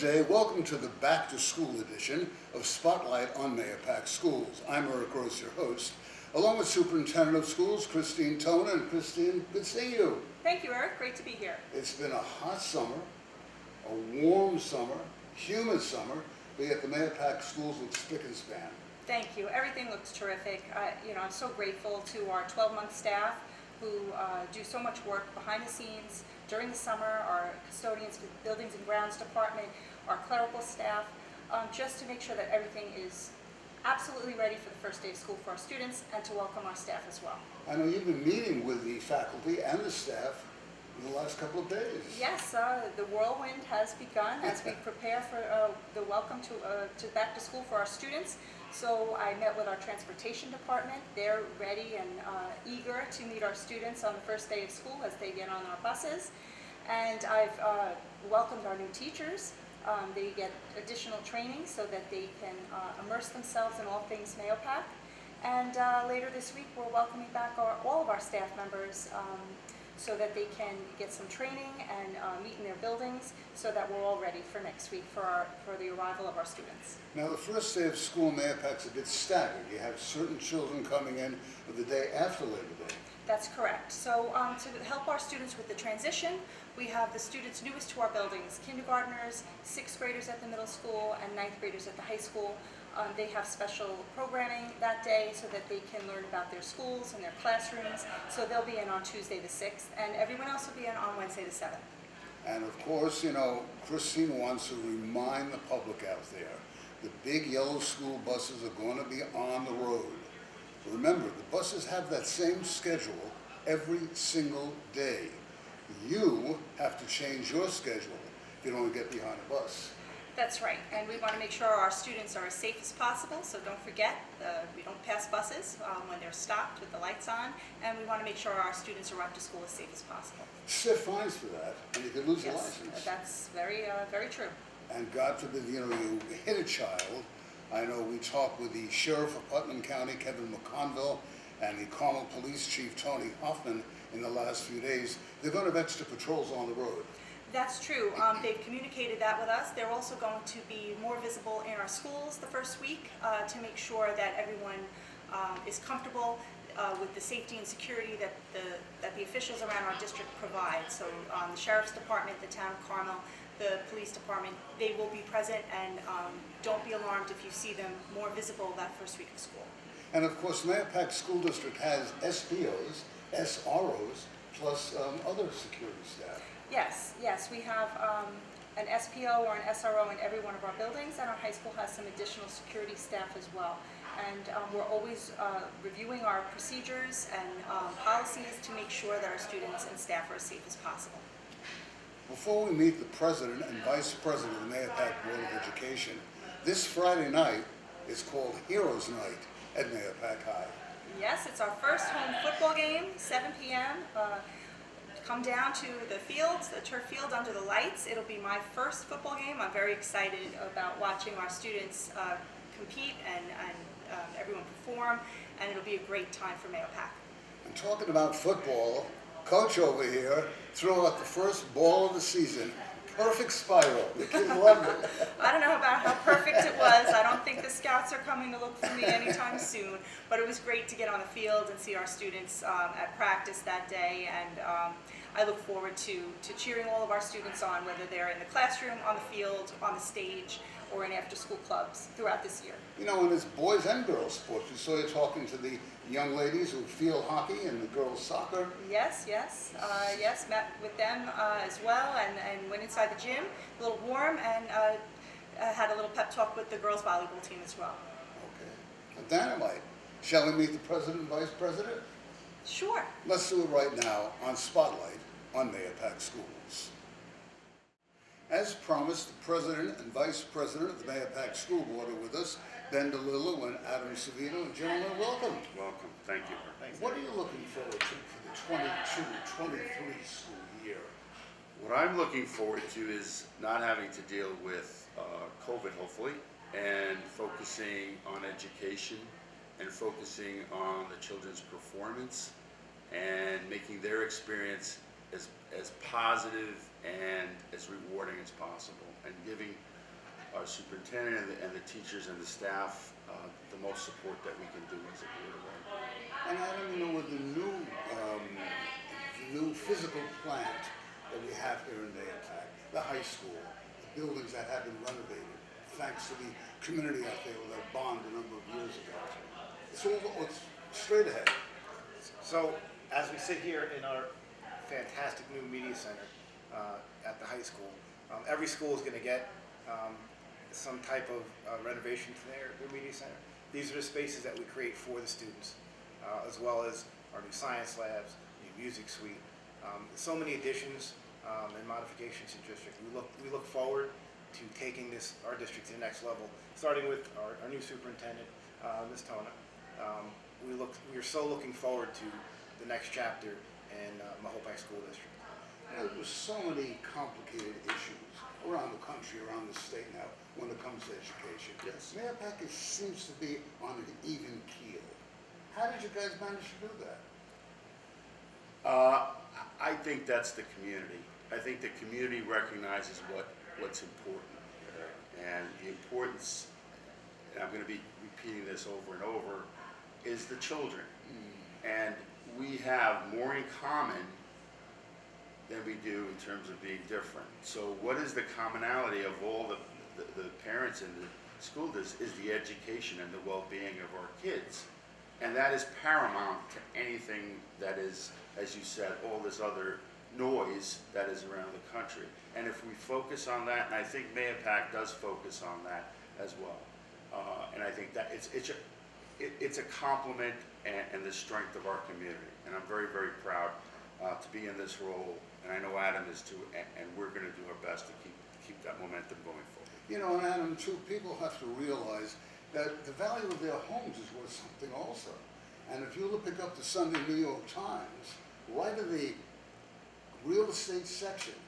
Tuesday. Welcome to the Back to School edition of Spotlight on Mahopac Schools. I'm Eric Gross, your host, along with Superintendent of Schools Christine Tona. And Christine, good to see you. Thank you, Eric. Great to be here. It's been a hot summer, a warm summer, humid summer, but yet the Mahopac Schools look spick and span. Thank you. Everything looks terrific. I'm so grateful to our 12-month staff who do so much work behind the scenes during the summer, our custodians, buildings and grounds department, our clerical staff, just to make sure that everything is absolutely ready for the first day of school for our students and to welcome our staff as well. I know you've been meeting with the faculty and the staff in the last couple of days. Yes, the whirlwind has begun as we prepare for the welcome to back to school for our students. So I met with our transportation department. They're ready and eager to meet our students on the first day of school as they get on our buses. And I've welcomed our new teachers. They get additional training so that they can immerse themselves in all things Mahopac. And later this week, we're welcoming back all of our staff members so that they can get some training and meet in their buildings so that we're all ready for next week for the arrival of our students. Now, the first day of school in Mahopac's a bit staggered. You have certain children coming in the day after Labor Day. That's correct. So to help our students with the transition, we have the students newest to our buildings, kindergartners, 6th graders at the middle school, and 9th graders at the high school. They have special programming that day so that they can learn about their schools and their classrooms. So they'll be in on Tuesday the 6th, and everyone else will be in on Wednesday the 7th. And of course, Christine wants to remind the public out there, the big yellow school buses are going to be on the road. Remember, the buses have that same schedule every single day. You have to change your schedule if you don't want to get behind a bus. That's right, and we want to make sure our students are as safe as possible, so don't forget, we don't pass buses when they're stopped with the lights on, and we want to make sure our students are up to school as safe as possible. Stiff fines for that, and you could lose your Yes, license. that's very true. And God forbid, you hit a child. I know we talked with the Sheriff of Putnam County, Kevin McConville, and the Carmel Police Chief, Tony Hoffman, in the last few days. They're going to have extra patrols on the road. That's true. They've communicated that with us. They're also going to be more visible in our schools the first week to make sure that everyone is comfortable with the safety and security that the officials around our district provide. So the Sheriff's Department, the Town of Carmel, the Police Department, they will be present, and don't be alarmed if you see them more visible that first week of school. And of course, Mahopac School District has SPOs, SROs, plus other security staff. Yes, we have an SPO or an SRO in every one of our buildings, and our high school has some additional security staff as well. And we're always reviewing our procedures and policies to make sure that our students and staff are as safe as possible. Before we meet the President and Vice President of the Mahopac Board of Education, this Friday night is called Heroes Night at Mahopac High. Yes, it's our first home football game, 7 p.m. Come down to the fields, the turf field under the lights. It'll be my first football game. I'm very excited about watching our students compete and everyone perform, and it'll be a great time for Mahopac. And talking about football, Coach over here threw out the first ball of the season. Perfect spiral. The kids loved it. I don't know about how perfect it was. I don't think the scouts are coming to look for me anytime soon, but it was great to get on the field and see our students at practice that day, and I look forward to cheering all of our students on, whether they're in the classroom, on the field, on the stage, or in after-school clubs throughout this year. And it's boys and girls sports. We saw you talking to the young ladies who field hockey and the girls soccer. Yes, met with them as well, and went inside the gym, a little warm, and had a little pep talk with the girls volleyball team as well. Okay. Well, dynamite. Shall we meet the President and Vice President? Sure. Let's do it right now on Spotlight on Mahopac Schools. As promised, the President and Vice President of the Mahopac School Board are with us, Ben DeLillo and Adam Savino. And gentlemen, welcome. Welcome. Thank you. What are you looking forward to for the 22-23 school year? What I'm looking forward to is not having to deal with COVID, hopefully, and focusing on education and focusing on the children's performance and making their experience as positive and as rewarding as possible, and giving our superintendent and the teachers and the staff the most support that we can do as a Board of Ed. And Adam, you know, with the new physical plant that we have here in Mayapack, the high school, the buildings that have been renovated, thanks to the community out there with that bond a number of years ago. It's straight ahead. So, as we sit here in our fantastic new media center at the high school, every school is going to get some type of renovation to their media center. These are the spaces that we create for the students, as well as our new science labs, new music suite. So many additions and modifications to the district. We look forward to taking our district to the next level, starting with our new superintendent, Ms. Tona. We are so looking forward to the next chapter in Mahopac School District. You know, there's so many complicated issues around the country, around the state now, when it comes to education. Yes. Mayapack seems to be on an even keel. How did you guys manage to do that? I think that's the community. I think the community recognizes what's important. And the importance, and I'm going to be repeating this over and over, is the children. And we have more in common than we do in terms of being different. So what is the commonality of all the parents in the school district is the education and the well-being of our kids. And that is paramount to anything that is, as you said, all this other noise that is around the country. And if we focus on that, and I think Mayapack does focus on that as well. And I think that it's a compliment and the strength of our community. And I'm very, very proud to be in this role. And I know Adam is too, and we're going to do our best to keep that momentum going forward. You know, and Adam, too, people have to realize that the value of their homes is worth something also. And if you pick up the Sunday New York Times, right in the real estate section,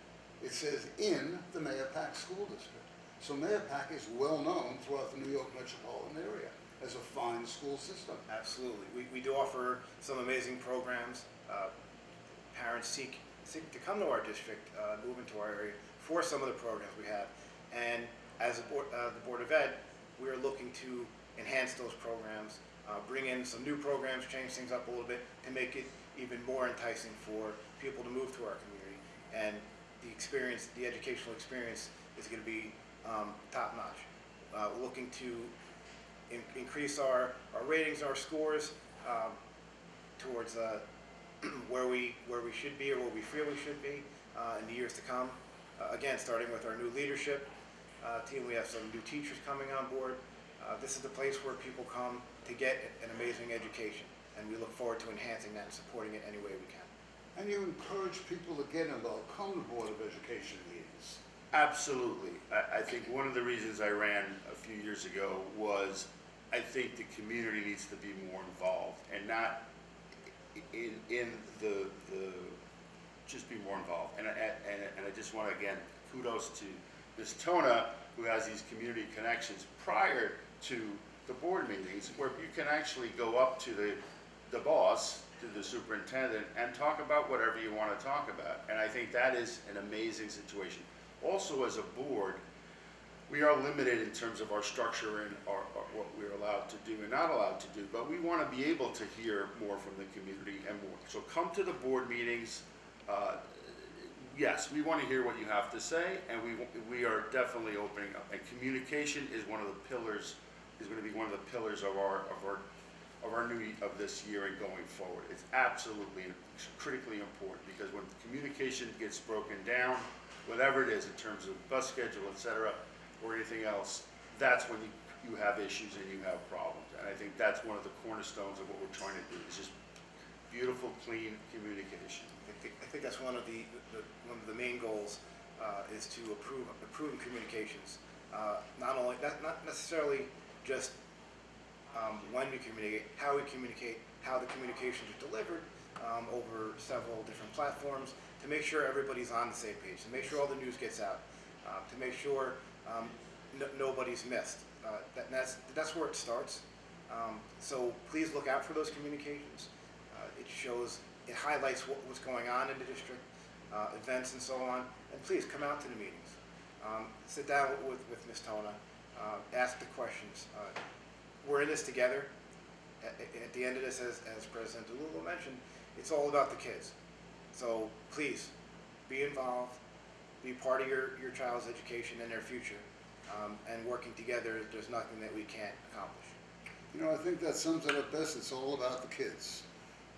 it says in the Mayapack School District. So Mayapack is well known throughout the New York metropolitan area as a fine school system. Absolutely. We do offer some amazing programs. Parents seek to come to our district, move into our area for some of the programs we have. And as the Board of Ed, we are looking to enhance those programs, bring in some new programs, change things up a little bit to make it even more enticing for people to move to our community. And the educational experience is going to be top-notch. We're looking to increase our ratings, our scores towards where we should be or where we feel we should be in the years to come. Again, starting with our new leadership team, we have some new teachers coming on board. This is the place where people come to get an amazing education, and we look forward to enhancing that and supporting it any way we can. And you encourage people to get involved, come to Board of Education meetings. Absolutely. I think one of the reasons I ran a few years ago was I think the community needs to be more involved and not in the just be more involved. And I just want to, again, kudos to Ms. Tona, who has these community connections prior to the board meetings, where you can actually go up to the boss, to the superintendent, and talk about whatever you want to talk about. And I think that is an amazing situation. Also, as a board, we are limited in terms of our structure and what we're allowed to do and not allowed to do, but we want to be able to hear more from the community and more. So come to the board meetings. Yes, we want to hear what you have to say, and we are definitely opening up. And communication is one of the pillars, is going to be one of the pillars of this year and going forward. It's absolutely critically important, because when communication gets broken down, whatever it is in terms of bus schedule, etc., or anything else, that's when you have issues and you have problems. And I think that's one of the cornerstones of what we're trying to do, is just beautiful, clean communication. I think that's one of the main goals is to improve communications. Not necessarily just when we communicate, how we communicate, how the communications are delivered over several different platforms, to make sure everybody's on the same page, to make sure all the news gets out, to make sure nobody's missed. That's where it starts. So please look out for those communications. It highlights what's going on in the district, events and so on, and please come out to the meetings. sit down with Ms. Tona, ask the questions. We're in this together. At the end of this, as President DeLulo mentioned, it's all about the kids. So please, be involved, be part of your child's education and their future, and working together, there's nothing that we can't accomplish. You know, I think that sums it up best. It's all about the kids.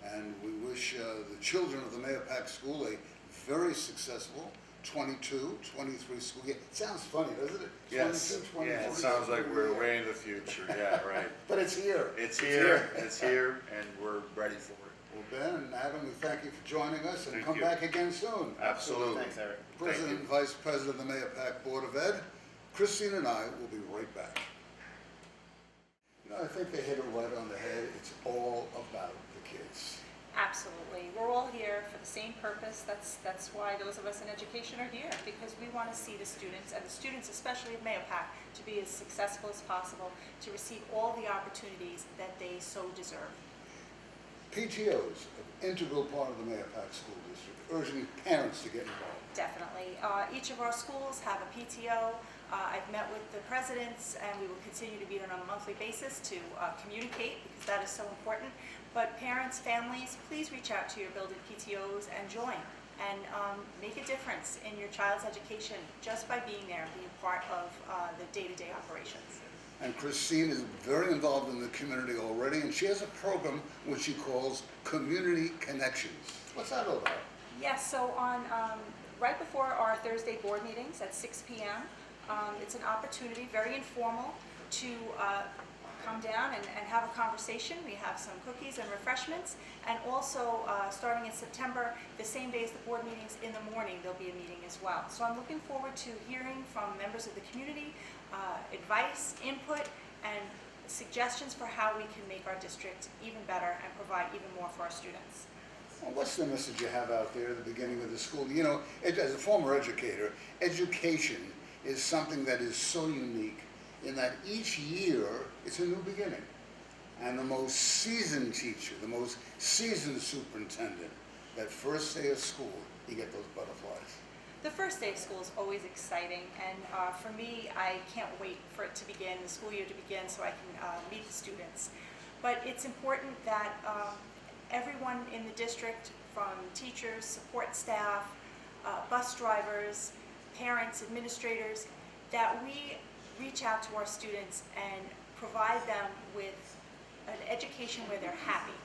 And we wish the children of the Mahopac School a very successful 22, 23 school year. It sounds funny, doesn't it? Yes, 22, 23 yeah, it sounds like school we're year. way in the future, yeah, right. But it's here. It's here, and we're ready for it. Well, Ben and Adam, we thank you for joining us, and Thank come you. back again soon. Absolutely. Thanks, Eric. President and Vice President of the Mahopac Board of Ed, Christine and I will be right back. You know, I think they hit it right on the head. It's all about the kids. Absolutely. We're all here for the same purpose. That's why those of us in education are here, because we want to see the students, and the students especially of Mahopac, to be as successful as possible, to receive all the opportunities that they so deserve. PTOs, an integral part of the Mahopac School District, urging parents to get involved. Definitely. Each of our schools have a PTO. I've met with the presidents, and we will continue to meet on a monthly basis to communicate, because that is so important. But parents, families, please reach out to your building PTOs and join, and make a difference in your child's education just by being there, being part of the day-to-day operations. And Christine is very involved in the community already, and she has a program which she calls Community Connections. What's that all about? Yes, so on right before our Thursday board meetings at 6 p.m., it's an opportunity, very informal, to come down and have a conversation. We have some cookies and refreshments, and also starting in September, the same day as the board meetings in the morning, there'll be a meeting as well. So I'm looking forward to hearing from members of the community, advice, input, and suggestions for how we can make our district even better and provide even more for our students. Well, what's the message you have out there at the beginning of the school? You know, as a former educator, education is something that is so unique in that each year it's a new beginning. And the most seasoned teacher, the most seasoned superintendent, that first day of school, you get those butterflies. The first day of school is always exciting, and for me, I can't wait for it to begin, the school year to begin, so I can meet the students. But it's important that everyone in the district, from teachers, support staff, bus drivers, parents, administrators, that we reach out to our students and provide them with an education where they're happy.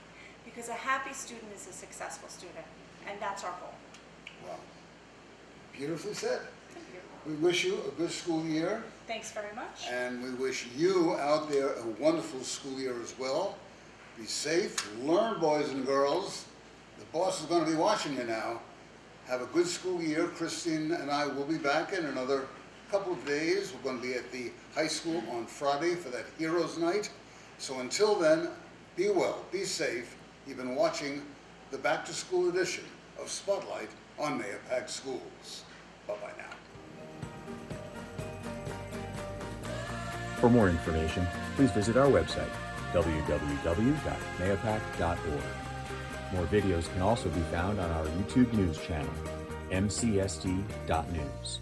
Because a happy student is a successful student, and that's our goal. Well, beautifully said. Thank you. We wish you a good school year, Thanks very much. and we wish you out there a wonderful school year as well. Be safe, learn, boys and girls. The boss is going to be watching you now. Have a good school year. Christine and I will be back in another couple of days. We're going to be at the high school on Friday for that Heroes Night. So until then, be well, be safe. You've been watching the Back to School edition of Spotlight on Mahopac Schools. Bye-bye now. For more information, please visit our website, www.mahopac.org. More videos can also be found on our YouTube news channel, mcsd.news.